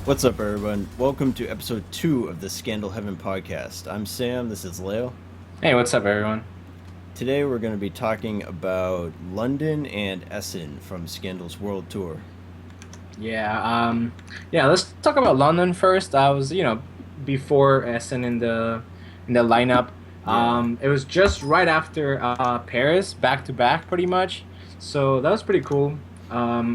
What's up, everyone? Welcome to episode 2 of the Scandal Heaven podcast. I'm Sam, this is Leo. Hey, what's up, everyone? Today we're going to be talking about London and Essen from Scandal's World Tour. Yeah, let's talk about London first. I was, before Essen in the lineup. Yeah. It was just right after Paris, back to back, pretty much. So that was pretty cool.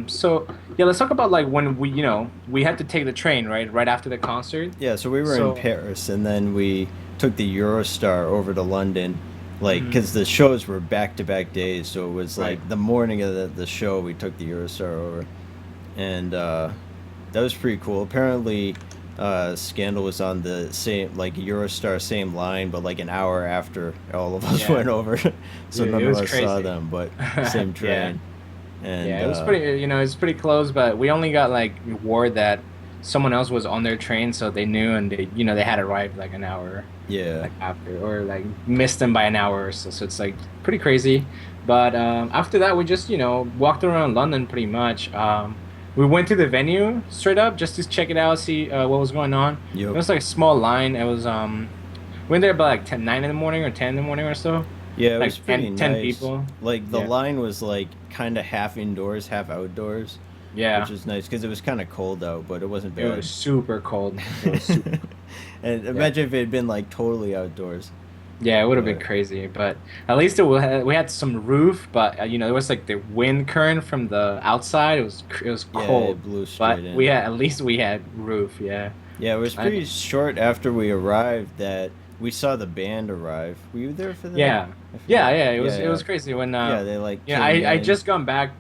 So let's talk about like when we had to take the train, right after the concert. Yeah, so we were in So, Paris and then we took the Eurostar over to London, like, mhm, because the shows were back to back days, so it was right. like the morning of the show we took the Eurostar over. And that was pretty cool. Apparently, Scandal was on the same like Eurostar same line, but like an hour after all of us Yeah, went over, so dude, none it of was us saw crazy. them, but same Yeah. train. And Yeah, it was pretty, it was pretty close, but we only got like word that someone else was on their train, so they knew and they had arrived like an hour yeah, like after or like missed them by an hour or so. So it's like pretty crazy. But after that, we just, walked around London pretty much. We went to the venue straight up just to check it out, see what was going on. It yep, was like a small line. It was we went there about like 9 in the morning or 10 in the morning or so. yeah, it was Like pretty 10 nice. people. Like the Yeah. line was like kind of half indoors, half outdoors, which Yeah. is nice because it was kind of cold out, but it wasn't It bad. was super cold. It was super cold. And Yeah. imagine if it had been like totally outdoors, Yeah, it would have been but crazy, but at least we had some roof, but there was like the wind current from the outside. It was yeah, cold, it blew straight but in. at least we had roof. Yeah, Yeah, it was I, pretty short after we arrived that we saw the band arrive. Were you there for that? yeah, I yeah, forget. yeah. It Yeah, was it yeah. was crazy when Yeah, they like I came I in. just gone back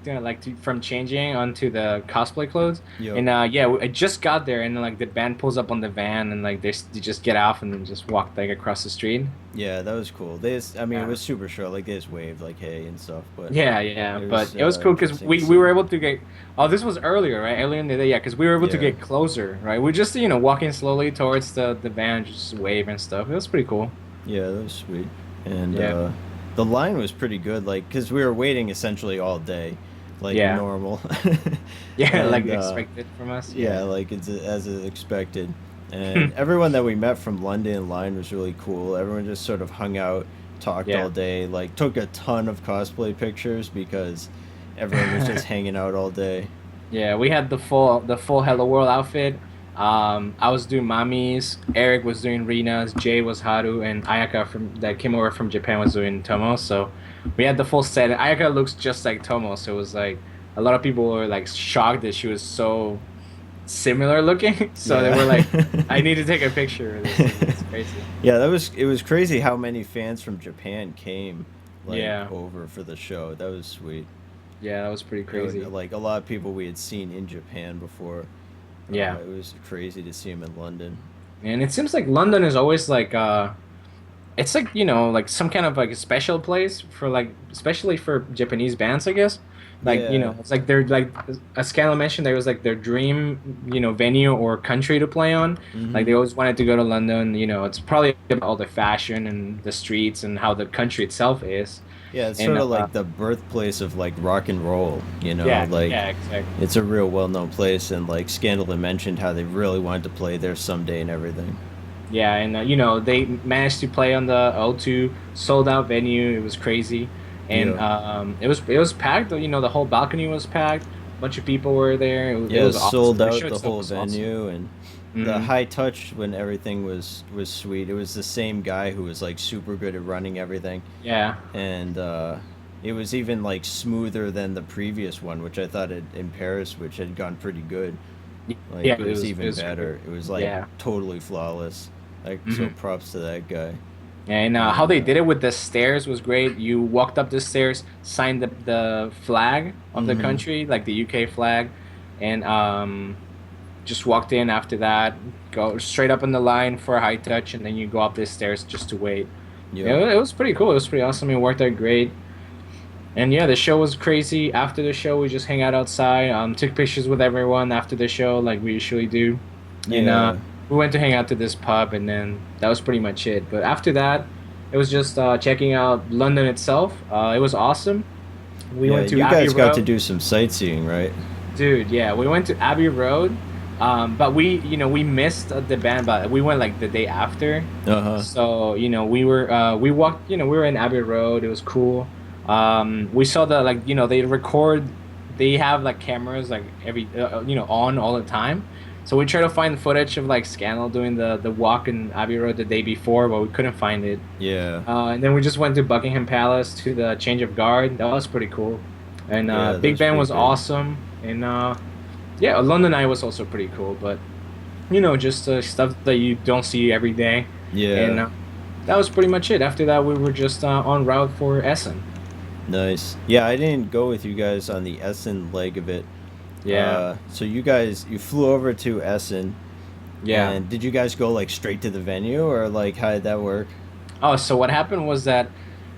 from changing onto the cosplay clothes, Yep. and I just got there, and like the band pulls up on the van, and like they just get off and then just walk like across the street. Yeah, that was cool. I mean, it Yeah. was super short. Like they just waved like hey and stuff, but Yeah, yeah, it but was it was cool because interesting to we see. were able to get. Oh, this was earlier, right? Earlier in the day, yeah, because we were able to Yeah. get closer, right? We just walking slowly towards the van, just wave and stuff. It was pretty cool. Yeah, that was sweet. And Yeah, the line was pretty good, like, because we were waiting essentially all day, like yeah, normal. yeah, like And expected from us. yeah, Yeah. like it's as expected. And everyone that we met from London in line was really cool. Everyone just sort of hung out, talked all Yeah. day, like took a ton of cosplay pictures because everyone was just hanging out all day. Yeah, we had the full Hello World outfit. I was doing Mami's, Eric was doing Rina's, Jay was Haru, and Ayaka from that came over from Japan was doing Tomo. So we had the full set. Ayaka looks just like Tomo, so it was like a lot of people were like shocked that she was so similar looking. So they Yeah. were like, "I need to take a picture of this." It's crazy. Yeah, it was crazy how many fans from Japan came like Yeah, over for the show. That was sweet. yeah, that was pretty crazy. Like a lot of people we had seen in Japan before. Yeah, It was crazy to see him in London. and it seems like London is always like it's like like some kind of like a special place for like especially for Japanese bands, I guess. Like Yeah. it's like they're like as Scala mentioned, there was like their dream venue or country to play on. Like Hmm. they always wanted to go to London. It's probably about all the fashion and the streets and how the country itself is. Yeah, it's And sort of like the birthplace of like rock and roll, yeah, like yeah, exactly. it's a real well-known place and like Scandal had mentioned how they really wanted to play there someday and everything. Yeah, and they managed to play on the O2 sold out venue. It was crazy, and Yeah. it was packed. The whole balcony was packed. A bunch of people were there. It Yeah, it was awesome. sold The out show the itself whole was awesome. venue and the Hmm. high touch when everything was sweet. It was the same guy who was like super good at running everything. Yeah, And it was even like smoother than the previous one, which I thought in Paris, which had gone pretty good. yeah, Like it it was was it even was great. better. It was like Yeah. totally flawless. Like so, Hmm. props to that guy. And how And they did it with the stairs was great. You walked up the stairs, signed the flag of the hmm country, like the UK flag, and just walked in after that. Go straight up in the line for a high touch, and then you go up the stairs just to wait. Yep. Yeah, it was pretty cool. It was pretty awesome. It worked out great. And yeah, the show was crazy. After the show, we just hang out outside, took pictures with everyone after the show, like we usually do. And Yeah. we went to hang out to this pub, and then that was pretty much it. But after that, it was just checking out London itself. It was awesome. We Yeah. went to You Abbey guys got to Road. do some sightseeing, right? Dude, yeah, we went to Abbey Road. But we missed the band, but we went like the day after. Uh-huh. So, we walked, we were in Abbey Road. It was cool. We saw the like, they have like cameras like on all the time. So we tried to find footage of like Scandal doing the walk in Abbey Road the day before, but we couldn't find it. Yeah. And then we just went to Buckingham Palace to the change of guard. That was pretty cool. And Yeah, Big that's Ben pretty was great. awesome. And yeah, London Eye was also pretty cool. But just stuff that you don't see every day. And Yeah. that was pretty much it. After that, we were just on route for Essen. Nice. Yeah, I didn't go with you guys on the Essen leg of it. Yeah, So you flew over to Essen, yeah. and did you guys go like straight to the venue, or like how did that work? Oh, so what happened was that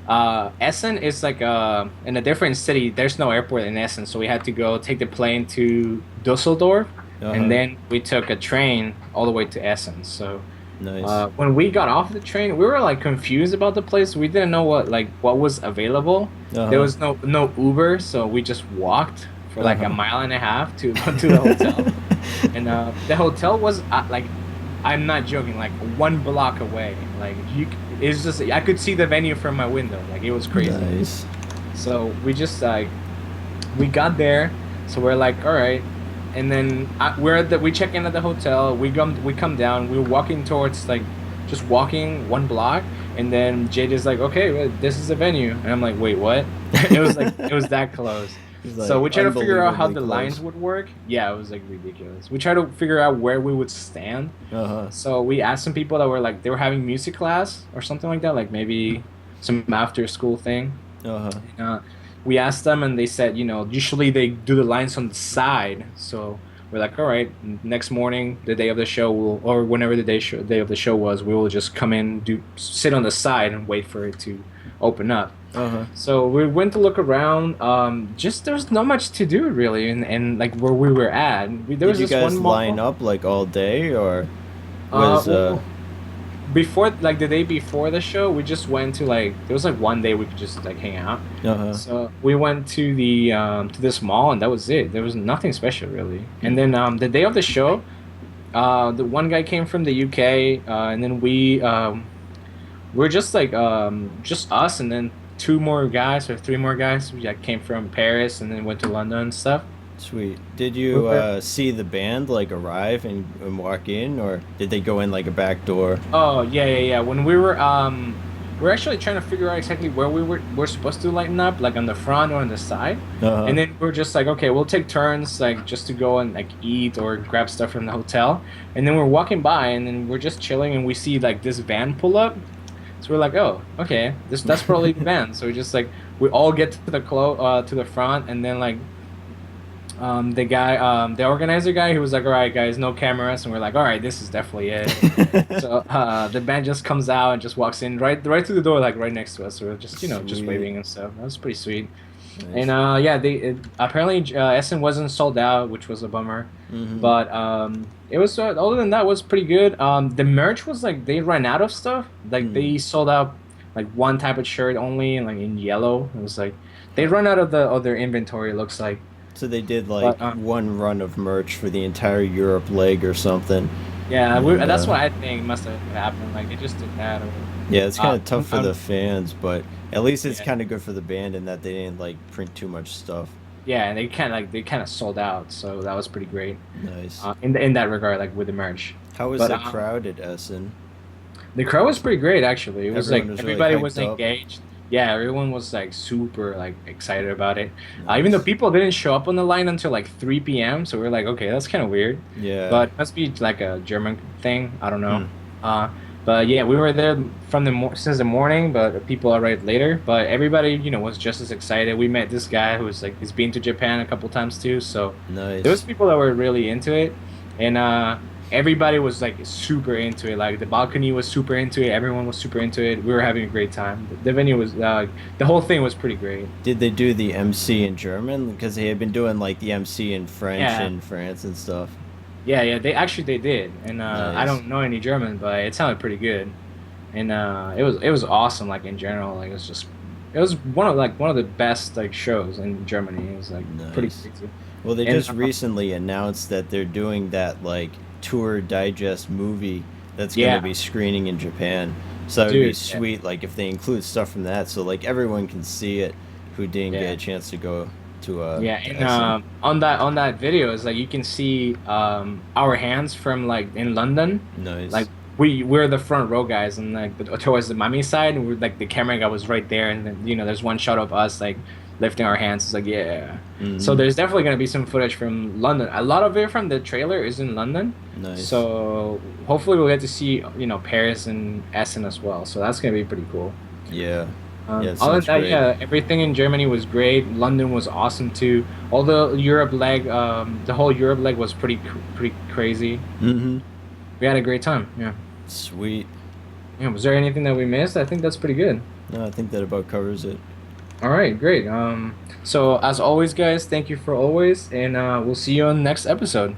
Essen is like in a different city. There's no airport in Essen, so we had to go take the plane to Dusseldorf, and Uh-huh. then we took a train all the way to Essen. So Nice. when we got off the train, we were like confused about the place. We didn't know what was available. There Uh-huh. was no Uber, so we just walked for like a Uh-huh. mile and a half to to the hotel. And the hotel was like, I'm not joking, like 1 block away. Like it's just I could see the venue from my window. Like it was crazy. Nice. So we just like we got there, so we're like, all right. And then we check in at the hotel. We come down. We're walking towards like just walking 1 block, and then Jade is like, okay, well, this is the venue, and I'm like, wait, what? It was that close. It's So like we try to figure out how unbelievably the lines close. would work. Yeah, it was like ridiculous. We try to figure out where we would stand. Uh-huh. So we asked some people that were like they were having music class or something like that, like maybe some after school thing. Uh-huh. Uh, we asked them and they said, usually they do the lines on the side. So we're like, all right, next morning, the day of the show, or whenever the day of the show was, we will just come in, sit on the side and wait for it to open up. Uh-huh. So we went to look around. Just there's not much to do really, and like where we were at, there Did was you this one guys line mall. up like all day, or was Well, before like the day before the show, we just went to like there was like one day we could just like hang out. uh-huh. So we went to the to this mall and that was it. There was nothing special really. And then the day of the show, the one guy came from the UK, and then we're just like just us and then two more guys or three more guys who like, came from Paris and then went to London and stuff. Sweet. Did We you were see the band like arrive and walk in, or did they go in like a back door? Oh yeah, yeah, yeah. When we're actually trying to figure out exactly where we're supposed to lighten up, like on the front or on the side. Uh-huh. And then we're just like, okay, we'll take turns, like just to go and like eat or grab stuff from the hotel. And then we're walking by, and then we're just chilling, and we see like this van pull up. So we're like, oh, okay, that's probably the van. So we just like we all get to to the front, and then like the guy, the organizer guy, he was like, all right, guys, no cameras, and we're like, all right, this is definitely it. So the band just comes out and just walks in right through the door, like right next to us. So we're just just Sweet. waving and stuff. That was pretty sweet. And Nice. yeah, apparently Essen wasn't sold out, which was a bummer. Mm-hmm. But it was other than that was pretty good. The merch was like they ran out of stuff. Like Mm. they sold out like one type of shirt only, and like in yellow. It was like they run out of the other inventory. It looks like. So they did like But one run of merch for the entire Europe leg or something. yeah, And that's what I think must have happened. Like they just did that. Or, yeah, it's kind uh, of tough for the fans, but at least it's yeah, kind of good for the band in that they didn't like print too much stuff. yeah, and they kind of sold out. So that was pretty great. Nice. In that regard, like with the merch. How was But the crowd at Essen? the crowd was pretty great actually. It was like Everyone was really everybody was hyped up. engaged. Yeah, everyone was like super like excited about it. Even though Nice. people didn't show up on the line until like 3 p.m., so we are like, okay, that's kind of weird. Yeah. But it must be like a German thing. I don't know. Hmm. Uh, but yeah, we were there from since the morning, but people arrived later. But everybody, was just as excited. We met this guy who's like he's been to Japan a couple times too. So there was Nice. people that were really into it, and everybody was like super into it. Like the balcony was super into it. Everyone was super into it. We were having a great time. The venue was the whole thing was pretty great. Did they do the MC in German? Because they had been doing like the MC in French Yeah, in France and stuff. yeah, yeah. They did, and I Nice. don't know any German, but it sounded pretty good, and it was awesome. Like in general, like it was one of the best like shows in Germany. It was like pretty Nice. crazy. Well, they And just recently announced that they're doing that like tour digest movie that's going to yeah, be screening in Japan. So that would be dude, yeah, sweet, like if they include stuff from that, so like everyone can see it who didn't get yeah. a chance to go Yeah, to and Essen. on that video is like you can see our hands from like in London, like Nice. we're the front row guys, and like towards the mommy side, and we're like the camera guy was right there, and then there's one shot of us like lifting our hands. It's like yeah, so Mm-hmm. there's definitely gonna be some footage from London. A lot of it from the trailer is in London, Nice. so hopefully we'll get to see Paris and Essen as well. So that's gonna be pretty cool. Yeah. Yeah, it Other than sounds that, great. yeah, everything in Germany was great. London was awesome too. All the Europe leg, the whole Europe leg was pretty crazy. Mm-hmm. We had a great time. Yeah. Sweet. Yeah. Was there anything that we missed? I think that's pretty good. No, I think that about covers it. All right, great. So as always, guys, thank you for always, and we'll see you on the next episode.